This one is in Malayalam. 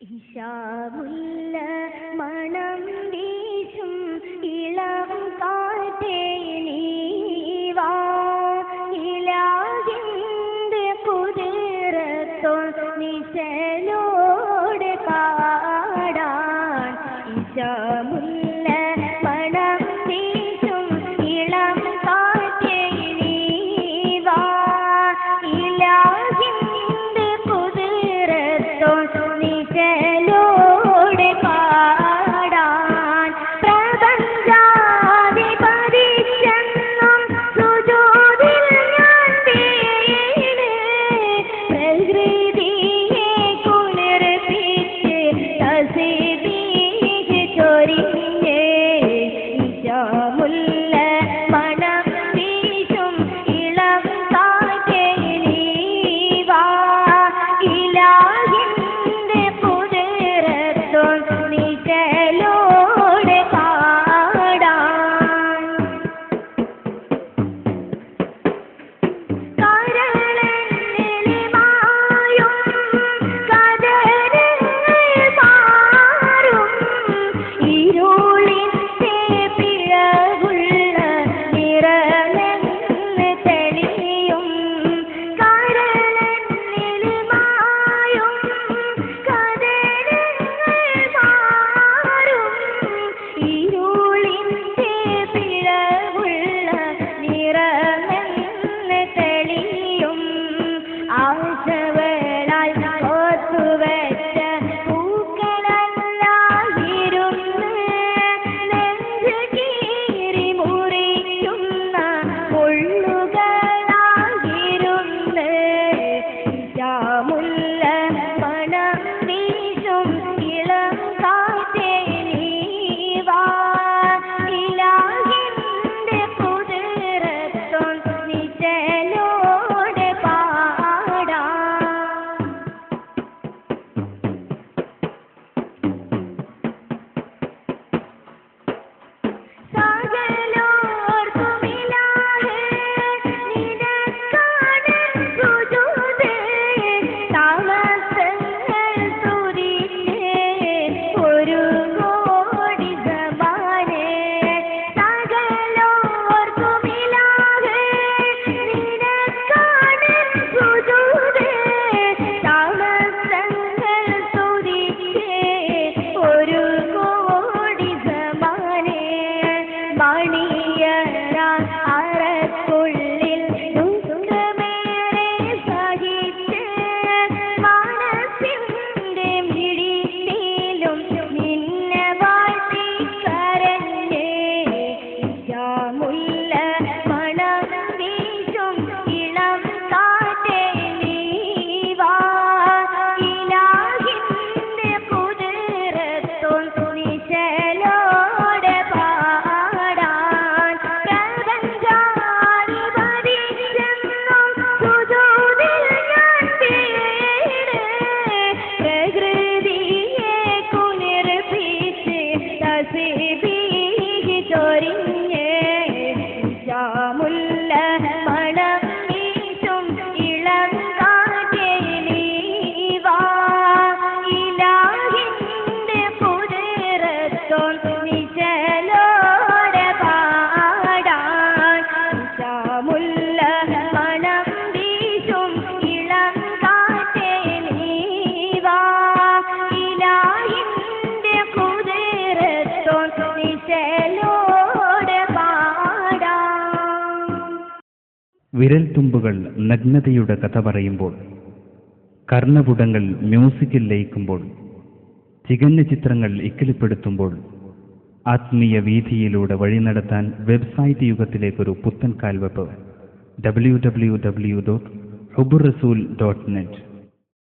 ഇശാമുല്ല മണം വീശും ഇളം കാറ്റേ നീ വാ, ഇലാഹിന്റെ കുതിരത്തോൾ നിശലോട് പാടാൻ. ഇശാമുല്ല മണം വീശും ഇളം കാറ്റേ നീ വാ, ഇലാഹിന്റെ കുതിരത്തോൾ നിശലോട് പാടാൻ. പ്രപഞ്ചാധിപതിക്കെന്നും സുജൂദിൽ ഞാൻ വീണ്, പ്രകൃതിയെ കുളിർപ്പിച്ച് തസ്ബീഹ് ചൊരിഞ്ഞ്. ഇശാമുല്ല മണം വീശും ഇളം കാറ്റേ നീ വാ, ഇലാഹിന്റെ കുതിരത്തോൾ നിശലോട് പാടാൻ. കരളെന്നിൽ മായും കദരങ്ങൾ മാറും, ഇരുളിന്റെ പിഴവുള്ള നിറമെന്ന് തെളിയും. കരളെന്നിൽ മായും കദരങ്ങൾ മാറും, ഇരുളിന്റെ പിഴവുള്ള നിറമെന്ന് തെളിയും. ആശകളാൽ ഓത്തുവെച്ച പൂക്കളല്ലായിരുന്നു നെഞ്ച് കീറി മുറിക്കുന്ന മുള്ളുകളായിരുന്നു. ഇശാമുല്ല മണം വീശും ഇളം കാറ്റേ നീ വാ, ഇലാഹിന്റെ കുതിരത്തോൾ നിശലോട് പാടാൻ. സകലോർക്കും ഇലാഹേ നിനക്കാണ് സുജൂദ്, താമസങ്ങൾ തുതിച്ച് ഒരു കോടി സമാനേ. സകലോർക്കും ഇലാഹേ നിനക്കാണ് സുജൂദ്, താമസങ്ങൾ തുതിച്ച് ഒരു കോടി സമാനേ. മണിയറ അറക്കുള്ളിൽ ദുഃഖമേറെ സഹിച്ച് മനസ്സിന്റെ മിഴിയിലും നിന്നെ വാഴ്ത്തി കരഞ്ഞ്. ഇശാമുല്ല മണം വീശും ഇളം കാറ്റേ നീ വാ, ഇലാഹിന്റെ കുതിരത്തോൾ നിശലോട് പാടാൻ. പ്രപഞ്ചാധിപതിക്കെന്നും സുജൂദിൽ ഞാൻ വീണ്, പ്രകൃതിയെ കുളിർപ്പിച്ച് തസ്ബീഹ് ചൊരിഞ്ഞ്. ഇശാമുല്ല മണം വീശും ഇളം കാറ്റേ നീ വാ, ഇലാഹിന്റെ കുതിരത്തോൾ നിശലോട് പാടാൻ. ഇശാമുല്ല മണം വീശും ഇളം കാറ്റേ നീ വാ, ഇലാഹിന്റെ കുതിരത്തോൾ നിശലോട് പാടാൻ. വിരൽത്തുമ്പുകൾ നഗ്നതയുടെ കഥ പറയുമ്പോൾ, കർണപുടങ്ങൾ മ്യൂസിക്കിൽ ലയിക്കുമ്പോൾ, തികഞ്ഞ ചിത്രങ്ങൾ ഇക്കിളിപ്പെടുത്തുമ്പോൾ, ആത്മീയ വീഥിയിലൂടെ വഴി നടത്താൻ വെബ്സൈറ്റ് യുഗത്തിലേക്കൊരു പുത്തൻ കാൽവെപ്പ്. www.hubburrasool.net